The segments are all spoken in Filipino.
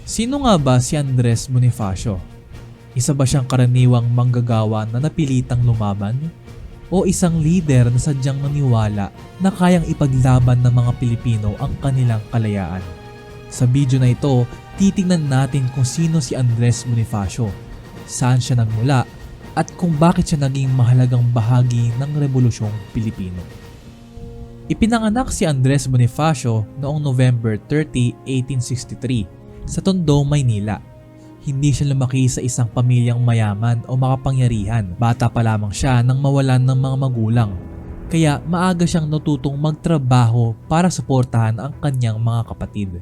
Sino nga ba si Andres Bonifacio? Isa ba siyang karaniwang manggagawa na napilitang lumaban? O isang leader na sadyang naniwala na kayang ipaglaban ng mga Pilipino ang kanilang kalayaan? Sa video na ito, titingnan natin kung sino si Andres Bonifacio, saan siya nagmula, at kung bakit siya naging mahalagang bahagi ng Rebolusyong Pilipino. Ipinanganak si Andres Bonifacio noong November 30, 1863 sa Tondo, Maynila. Hindi siya lumaki sa isang pamilyang mayaman o makapangyarihan. Bata pa lamang siya nang mawalan ng mga magulang. Kaya maaga siyang natutong magtrabaho para suportahan ang kanyang mga kapatid.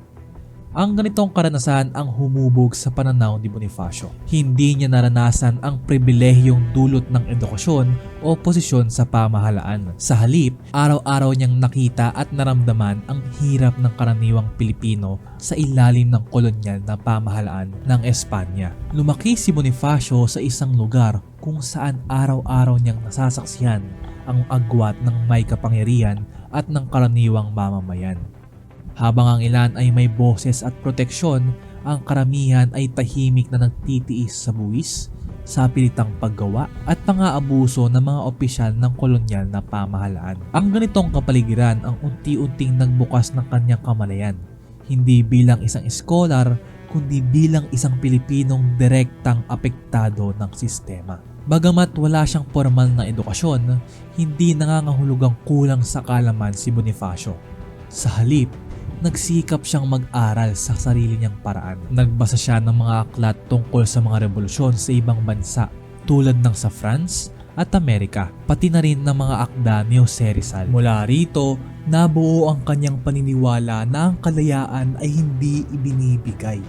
Ang ganitong karanasan ang humubog sa pananaw ni Bonifacio. Hindi niya naranasan ang pribilehiyong dulot ng edukasyon o posisyon sa pamahalaan. Sa halip, araw-araw niyang nakita at naramdaman ang hirap ng karaniwang Pilipino sa ilalim ng kolonyal na pamahalaan ng Espanya. Lumaki si Bonifacio sa isang lugar kung saan araw-araw niyang nasasaksihan ang agwat ng may kapangyarihan at ng karaniwang mamamayan. Habang ang ilan ay may boses at proteksyon, ang karamihan ay tahimik na nagtitiis sa buwis, sa pilitang paggawa at pang-aabuso ng mga opisyal ng kolonyal na pamahalaan. Ang ganitong kapaligiran ang unti-unting nagbukas ng kanyang kamalayan, hindi bilang isang scholar kundi bilang isang Pilipinong direktang apektado ng sistema. Bagamat wala siyang formal na edukasyon, hindi nangangahulugang kulang sa kaalaman si Bonifacio. Sa halip, nagsikap siyang mag-aral sa sarili niyang paraan. Nagbasa siya ng mga aklat tungkol sa mga revolusyon sa ibang bansa tulad ng sa France at Amerika, pati na rin ng mga akda ni Jose Rizal. Mula rito, nabuo ang kanyang paniniwala na ang kalayaan ay hindi ibinibigay.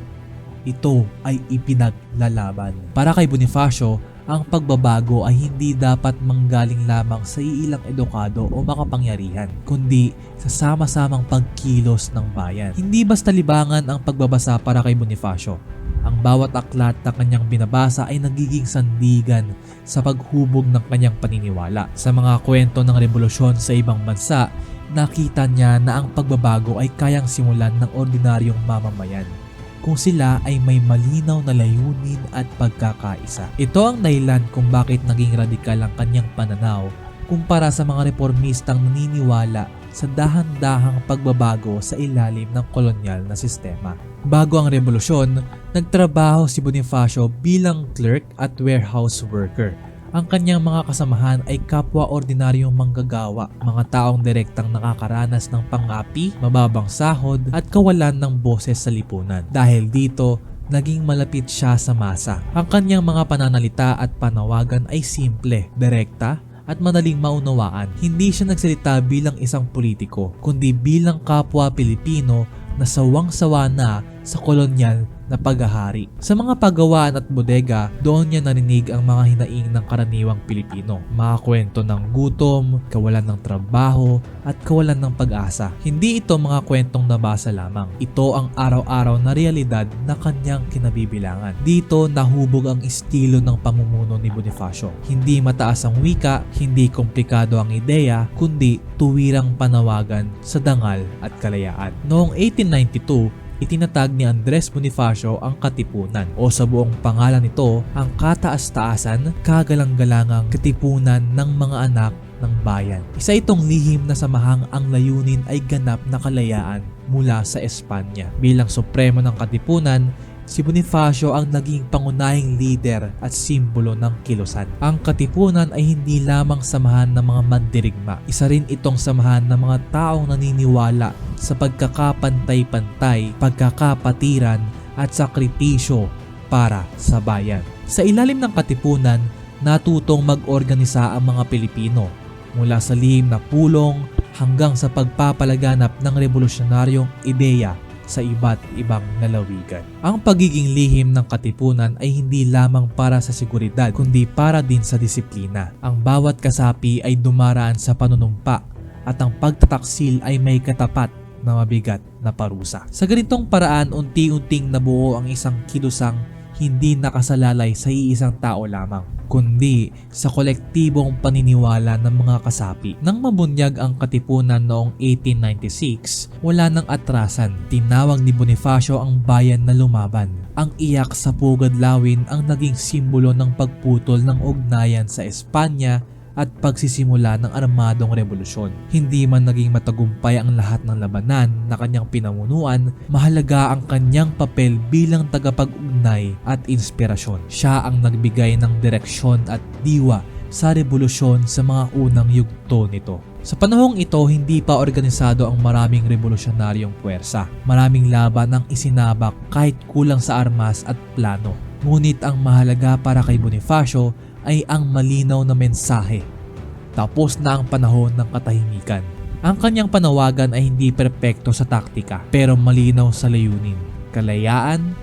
Ito ay ipinaglalaban. Para kay Bonifacio, ang pagbabago ay hindi dapat manggaling lamang sa iilang edukado o makapangyarihan, kundi sa sama-samang pagkilos ng bayan. Hindi basta libangan ang pagbabasa para kay Bonifacio. Ang bawat aklat na kanyang binabasa ay nagiging sandigan sa paghubog ng kanyang paniniwala. Sa mga kwento ng revolusyon sa ibang bansa, nakita niya na ang pagbabago ay kayang simulan ng ordinaryong mamamayan kung sila ay may malinaw na layunin at pagkakaisa. Ito ang dahilan kung bakit naging radikal ang kanyang pananaw kumpara sa mga reformistang naniniwala sa dahan-dahang pagbabago sa ilalim ng kolonyal na sistema. Bago ang revolusyon, nagtrabaho si Bonifacio bilang clerk at warehouse worker. Ang kanyang mga kasamahan ay kapwa ordinaryong manggagawa, mga taong direktang nakakaranas ng pangapi, mababang sahod at kawalan ng boses sa lipunan. Dahil dito, naging malapit siya sa masa. Ang kanyang mga pananalita at panawagan ay simple, direkta at madaling maunawaan. Hindi siya nagsalita bilang isang politiko, kundi bilang kapwa Pilipino na sawang-sawa na sa kolonyal na paghahari. Sa mga paggawaan at bodega, doon niya narinig ang mga hinaing ng karaniwang Pilipino. Mga kwento ng gutom, kawalan ng trabaho, at kawalan ng pag-asa. Hindi ito mga kwentong nabasa lamang. Ito ang araw-araw na realidad na kanyang kinabibilangan. Dito nahubog ang estilo ng pamumuno ni Bonifacio. Hindi mataas ang wika, hindi komplikado ang ideya, kundi tuwirang panawagan sa dangal at kalayaan. Noong 1892, itinatag ni Andres Bonifacio ang Katipunan o sa buong pangalan nito ang kataas-taasan, kagalang-galangang katipunan ng mga anak ng bayan. Isa itong lihim na samahang ang layunin ay ganap na kalayaan mula sa Espanya. Bilang supremo ng Katipunan, si Bonifacio ang naging pangunahing leader at simbolo ng kilusan. Ang Katipunan ay hindi lamang samahan ng mga mandirigma. Isa rin itong samahan ng mga taong naniniwala sa pagkakapantay-pantay, pagkakapatiran at sakripisyo para sa bayan. Sa ilalim ng Katipunan, natutong mag-organisa ang mga Pilipino mula sa lihim na pulong hanggang sa pagpapalaganap ng revolusyonaryong ideya sa iba't ibang lalawigan. Ang pagiging lihim ng Katipunan ay hindi lamang para sa seguridad kundi para din sa disiplina. Ang bawat kasapi ay dumaraan sa panunumpa at ang pagtataksil ay may katapat na mabigat na parusa. Sa ganitong paraan, unti-unting nabuo ang isang kilusang hindi nakasalalay sa iisang tao lamang, kundi sa kolektibong paniniwala ng mga kasapi. Nang mabunyag ang katipunan noong 1896, wala nang atrasan. Tinawag ni Bonifacio ang bayan na lumaban. Ang iyak sa Pugadlawin ang naging simbolo ng pagputol ng ugnayan sa Espanya at pagsisimula ng armadong revolusyon. Hindi man naging matagumpay ang lahat ng labanan na kanyang pinamunuan, mahalaga ang kanyang papel bilang tagapag-ugnay at inspirasyon. Siya ang nagbigay ng direksyon at diwa sa revolusyon sa mga unang yugto nito. Sa panahong ito, hindi pa organisado ang maraming revolusyonaryong puwersa. Maraming laban ang isinabak kahit kulang sa armas at plano. Ngunit ang mahalaga para kay Bonifacio ay ang malinaw na mensahe. Tapos na ang panahon ng katahimikan. Ang kanyang panawagan ay hindi perpekto sa taktika, pero malinaw sa layunin, kalayaan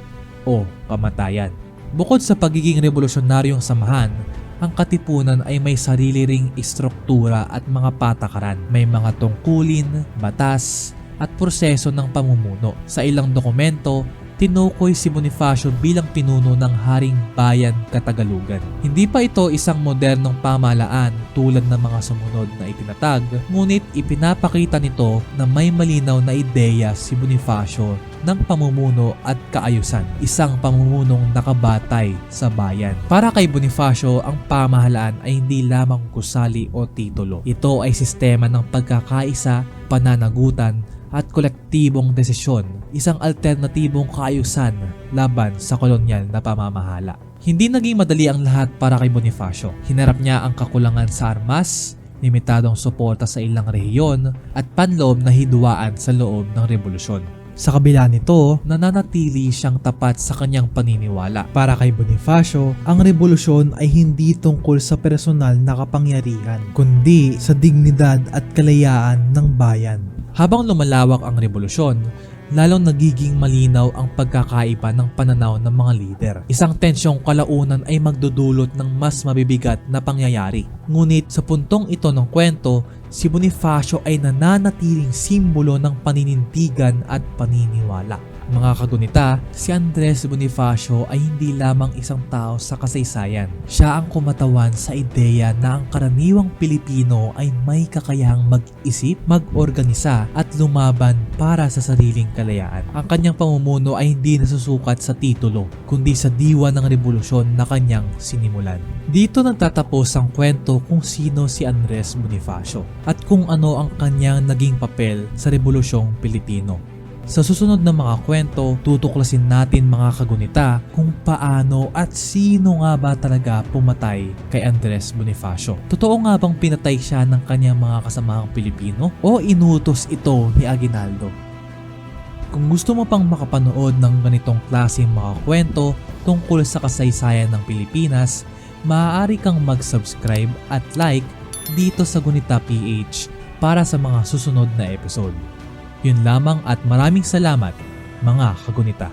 o kamatayan. Bukod sa pagiging revolusyonaryong samahan, ang katipunan ay may sarili ring istruktura at mga patakaran. May mga tungkulin, batas, at proseso ng pamumuno. Sa ilang dokumento, tinukoy si Bonifacio bilang pinuno ng Haring Bayan Katagalugan. Hindi pa ito isang modernong pamahalaan tulad ng mga sumunod na itinatag, ngunit ipinapakita nito na may malinaw na ideya si Bonifacio ng pamumuno at kaayusan, isang pamumunong nakabatay sa bayan. Para kay Bonifacio, ang pamahalaan ay hindi lamang gusali o titulo. Ito ay sistema ng pagkakaisa, pananagutan, at kolektibong desisyon, isang alternatibong kaayusan laban sa kolonyal na pamamahala. Hindi naging madali ang lahat para kay Bonifacio. Hinarap niya ang kakulangan sa armas, limitadong suporta sa ilang rehiyon, at panloob na hidwaan sa loob ng revolusyon. Sa kabila nito, nananatili siyang tapat sa kanyang paniniwala. Para kay Bonifacio, ang revolusyon ay hindi tungkol sa personal na kapangyarihan, kundi sa dignidad at kalayaan ng bayan. Habang lumalawak ang revolusyon, lalong nagiging malinaw ang pagkakaiba ng pananaw ng mga lider. Isang tensyong kalaunan ay magdudulot ng mas mabibigat na pangyayari. Ngunit sa puntong ito ng kwento, si Bonifacio ay nananatiling simbolo ng paninindigan at paniniwala. Mga kagunita, si Andres Bonifacio ay hindi lamang isang tao sa kasaysayan. Siya ang kumatawan sa ideya na ang karaniwang Pilipino ay may kakayahang mag-isip, mag-organisa at lumaban para sa sariling kalayaan. Ang kanyang pamumuno ay hindi nasusukat sa titulo, kundi sa diwa ng revolusyon na kanyang sinimulan. Dito nagtatapos ang kwento kung sino si Andres Bonifacio at kung ano ang kanyang naging papel sa Rebolusyong Pilipino. Sa susunod na mga kwento, tutuklasin natin mga kagunita kung paano at sino nga ba talaga pumatay kay Andres Bonifacio. Totoo nga bang pinatay siya ng kanyang mga kasamahang Pilipino o inutos ito ni Aguinaldo? Kung gusto mo pang makapanood ng ganitong klaseng mga kwento tungkol sa kasaysayan ng Pilipinas, maaari kang mag-subscribe at like dito sa Gunita PH para sa mga susunod na episode. Yun lamang at maraming salamat mga kagunita.